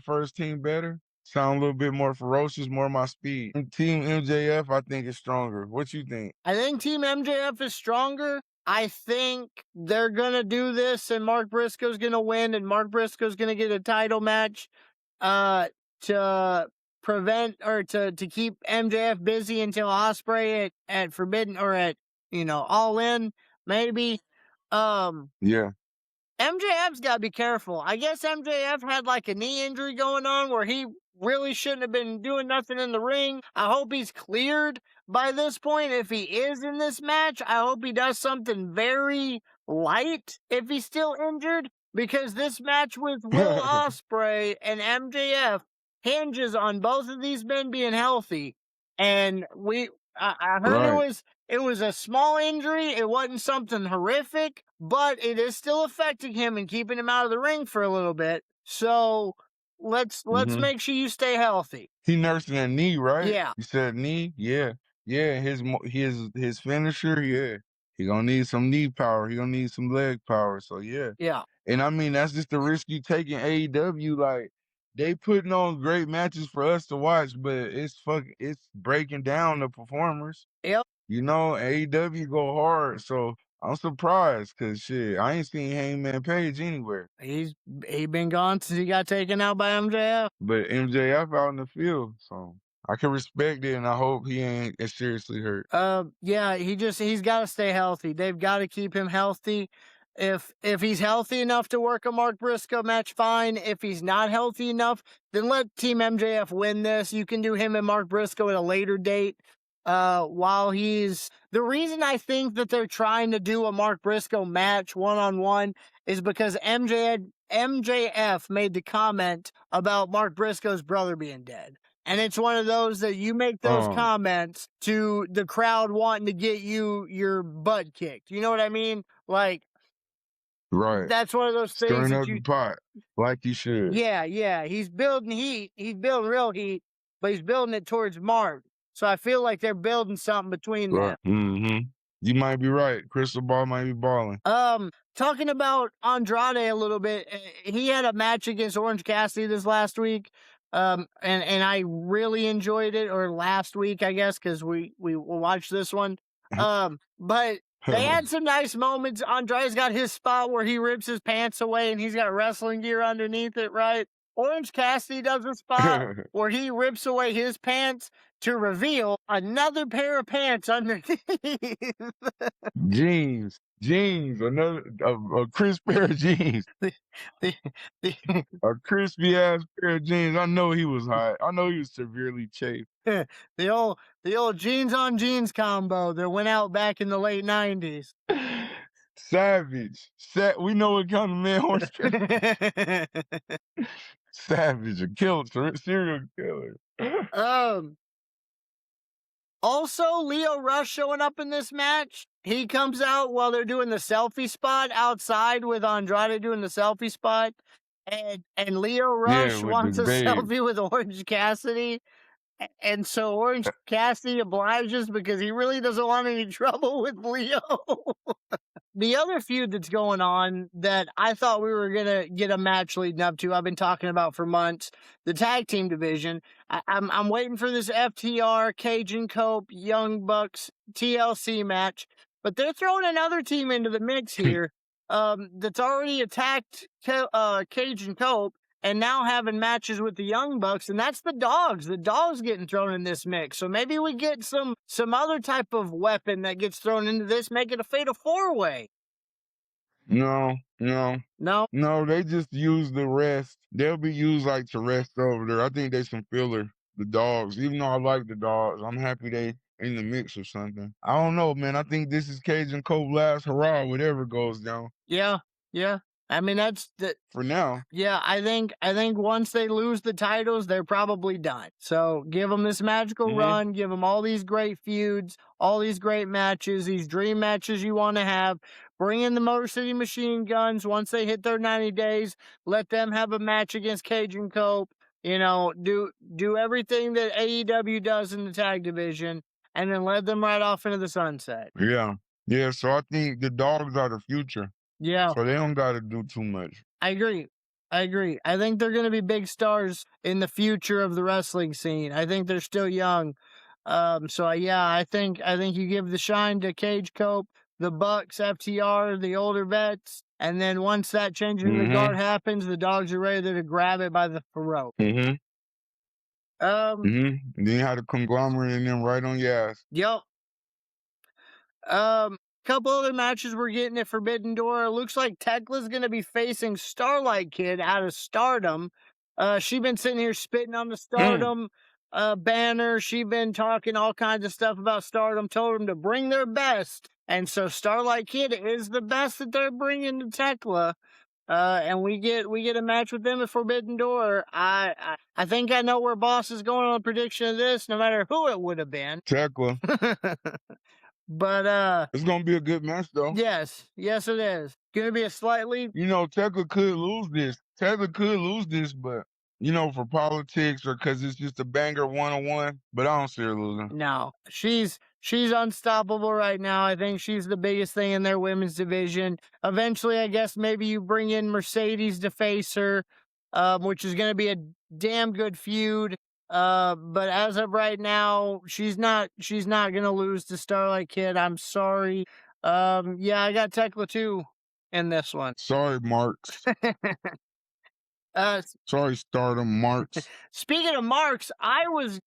B: first team better. Sound a little bit more ferocious, more my speed. And Team MJF, I think, is stronger. What you think?
A: I think Team MJF is stronger, I think they're gonna do this, and Mark Briscoe's gonna win, and Mark Briscoe's gonna get a title match, uh, to prevent or to keep MJF busy until Osprey at Forbidden or at All In maybe. Um,
B: Yeah.
A: MJF's got to be careful. I guess MJF had like a knee injury going on where he really shouldn't have been doing nothing in the ring. I hope he's cleared by this point. If he is in this match, I hope he does something very light if he's still injured, because this match with Will Ospreay and MJF hinges on both of these men being healthy. And I heard
B: Right.
A: it was a small injury. It wasn't something horrific, but it is still affecting him and keeping him out of the ring for a little bit. So let's
B: Mm-hmm.
A: make sure you stay healthy.
B: He nursing a knee, right?
A: Yeah.
B: You said knee? Yeah. Yeah, his finisher, yeah. He gonna need some knee power. He gonna need some leg power. So yeah.
A: Yeah.
B: And I mean, that's just the risk you take in AEW. Like, they putting on great matches for us to watch, but it's breaking down the performers.
A: Yep.
B: AEW go hard, so I'm surprised because shit, I ain't seen Hangman Page anywhere.
A: He been gone since he got taken out by MJF.
B: But MJF out in the field, so I can respect it, and I hope he ain't as seriously hurt.
A: Yeah, he's got to stay healthy. They've got to keep him healthy. If he's healthy enough to work a Mark Briscoe match, fine. If he's not healthy enough, then let Team MJF win this. You can do him and Mark Briscoe at a later date. While he's the reason I think that they're trying to do a Mark Briscoe match one-on-one is because MJF made the comment about Mark Briscoe's brother being dead. And it's one of those that you make those comments to the crowd wanting to get your butt kicked. You know what I mean? Like,
B: right.
A: That's one of those things
B: Stirring
A: that
B: up the pot like you should.
A: Yeah. He's building heat. He's building real heat, but he's building it towards Mark. So I feel like they're building something between them.
B: Mm-hmm. You might be right. Crystal Ball might be balling.
A: Talking about Andrade a little bit, he had a match against Orange Cassidy this last week. And I really enjoyed it, or last week, I guess, because we watched this one. But they had some nice moments. Andrade's got his spot where he rips his pants away and he's got wrestling gear underneath it, right? Orange Cassidy does a spot where he rips away his pants to reveal another pair of pants underneath.
B: Jeans, another a crisp pair of jeans. A crispy ass pair of jeans. I know he was hot. I know he was severely chafed.
A: The old jeans on jeans combo that went out back in the late 90s.
B: Savage. We know what kind of man Orange Cassidy. Savage, a killer, serial killer.
A: Also, Lio Rush showing up in this match. He comes out while they're doing the selfie spot outside with Andrade doing the selfie spot. And Lio Rush wants a selfie with Orange Cassidy. And so Orange Cassidy obliges because he really doesn't want any trouble with Leo. The other feud that's going on that I thought we were going to get a match leading up to, I've been talking about for months, the tag team division. I'm waiting for this FTR, Cajun Cope, Young Bucks, TLC match, but they're throwing another team into the mix here that's already attacked Cajun Cope and now having matches with the Young Bucks, and that's the Dogs. The Dogs getting thrown in this mix. So maybe we get some other type of weapon that gets thrown into this, make it a fatal four-way.
B: No, they just use the rest. They'll be used like to rest over there. I think they some filler, the Dogs. Even though I like the Dogs, I'm happy they in the mix or something. I don't know, man. I think this is Cajun Cope last hurrah, whatever goes down.
A: Yeah. I mean, that's
B: for now.
A: Yeah, I think once they lose the titles, they're probably done. So give them this magical run, give them all these great feuds, all these great matches, these dream matches you want to have. Bring in the Motor City Machine Guns once they hit their 90 days. Let them have a match against Cajun Cope. Do everything that AEW does in the tag division, and then let them right off into the sunset.
B: Yeah. So I think the Dogs are the future.
A: Yeah.
B: So they don't got to do too much.
A: I agree. I think they're going to be big stars in the future of the wrestling scene. I think they're still young. I think you give the shine to Cage Cope, the Bucks, FTR, the older vets. And then once that changing of the guard happens, the dogs are ready to grab it by the throat.
B: Then
A: Um,
B: you had a conglomerate and then right on your ass.
A: Yep. Couple other matches we're getting at Forbidden Door. Looks like Tekla's gonna be facing Starlight Kid out of Stardom. She been sitting here spitting on the Stardom banner. She been talking all kinds of stuff about Stardom. Told them to bring their best, and so Starlight Kid is the best that they're bringing to Tekla. And we get a match with them at Forbidden Door. I think I know where Boss is going on a prediction of this, no matter who it would have been.
B: Tekla.
A: But
B: it's gonna be a good match though.
A: Yes, it is. Gonna be a slightly,
B: Tekla could lose this. Tekla could lose this, but for politics or because it's just a banger 1-on-1. But I don't see her losing.
A: No, she's unstoppable right now. I think she's the biggest thing in their women's division. Eventually, I guess maybe you bring in Mercedes to face her, which is gonna be a damn good feud. But as of right now, she's not gonna lose to Starlight Kid. I'm sorry. Yeah, I got Tekla too in this one.
B: Sorry, Marks. Sorry, Stardom Marks.
A: Speaking of marks, I was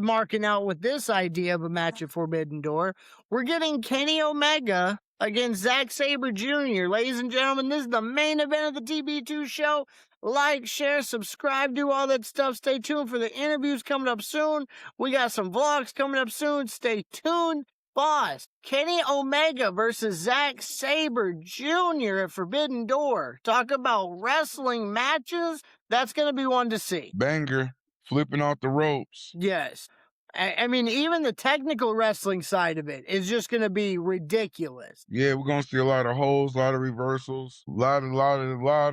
A: marking out with this idea of a match at Forbidden Door. We're getting Kenny Omega against Zack Sabre Jr. Ladies and gentlemen, this is the main event of the TB2 show. Like, share, subscribe, do all that stuff. Stay tuned for the interviews coming up soon. We got some vlogs coming up soon. Stay tuned. Boss, Kenny Omega versus Zack Sabre Jr. at Forbidden Door. Talk about wrestling matches. That's going to be one to see.
B: Banger. Flipping off the ropes.
A: Yes. I mean, even the technical wrestling side of it is just going to be ridiculous.
B: Yeah, we're going to see a lot of holds, a lot of reversals, a lot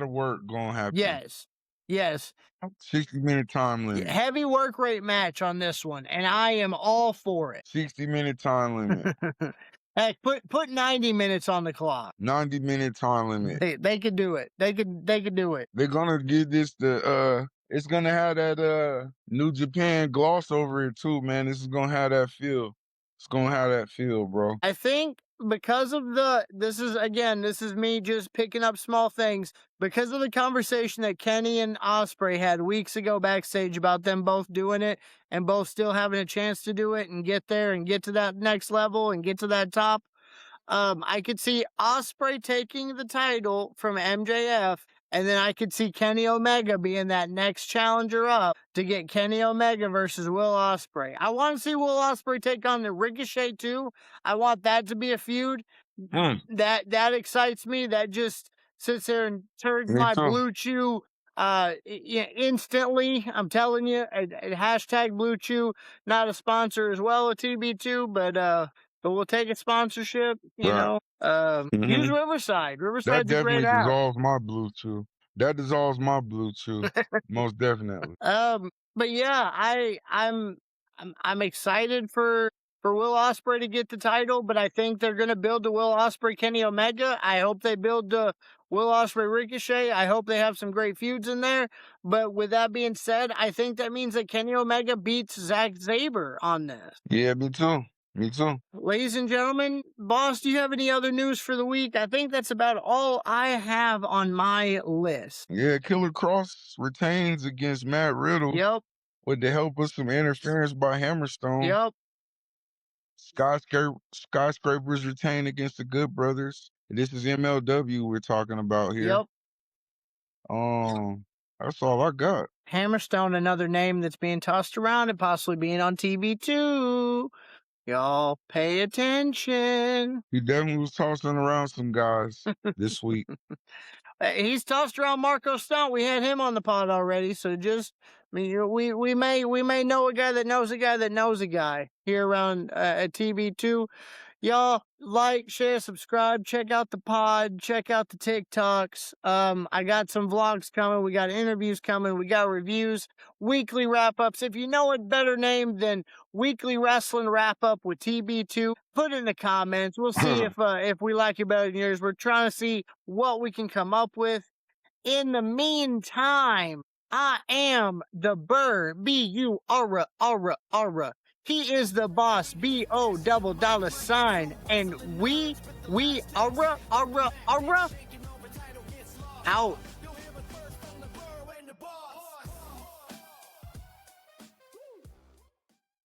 B: of work going to happen.
A: Yes.
B: 60-minute time limit.
A: Heavy work rate match on this one, and I am all for it.
B: 60-minute time limit.
A: Heck, put 90 minutes on the clock.
B: 90-minute time limit.
A: They could do it. They could do it.
B: They're gonna give this it's gonna have that New Japan gloss over it too, man. This is gonna have that feel. It's gonna have that feel, bro.
A: I think because of this is me just picking up small things, because of the conversation that Kenny and Ospreay had weeks ago backstage about them both doing it and both still having a chance to do it and get there and get to that next level and get to that top. I could see Ospreay taking the title from MJF, and then I could see Kenny Omega being that next challenger up to get Kenny Omega versus Will Ospreay. I want to see Will Ospreay take on the Ricochet too. I want that to be a feud. That excites me. That just sits there and turns my Blue Chew instantly. I'm telling you, hashtag Blue Chew, not a sponsor as well of TB2, but we'll take a sponsorship, you know. Use Riverside. Riverside's a great app.
B: That dissolves my Bluetooth. That dissolves my Bluetooth. Most definitely.
A: But yeah, I'm excited for Will Ospreay to get the title, but I think they're gonna build the Will Ospreay Kenny Omega. I hope they build the Will Ospreay Ricochet. I hope they have some great feuds in there. But with that being said, I think that means that Kenny Omega beats Zack Sabre on this.
B: Yeah, me too. Me too.
A: Ladies and gentlemen, Boss, do you have any other news for the week? I think that's about all I have on my list.
B: Yeah, Killer Cross retains against Matt Riddle.
A: Yep.
B: With the help of some interference by Hammerstone.
A: Yep.
B: Skyscrapers retain against the Good Brothers. This is MLW we're talking about here.
A: Yep.
B: That's all I got.
A: Hammerstone, another name that's being tossed around and possibly being on TB2. Y'all pay attention.
B: He definitely was tossing around some guys this week.
A: He's tossed around Marco Stunt. We had him on the pod already, so just we may know a guy that knows a guy that knows a guy here around at TB2. Y'all like, share, subscribe, check out the pod, check out the TikToks. I got some vlogs coming, we got interviews coming, we got reviews, weekly wrap-ups. If you know a better name than Weekly Wrestling Wrap-Up with TB2, put it in the comments. We'll see if we like it better than yours. We're trying to see what we can come up with. In the meantime, I am the Burrr, B-U-R-R-R, He is the boss, B-O double dollar sign. And we, out.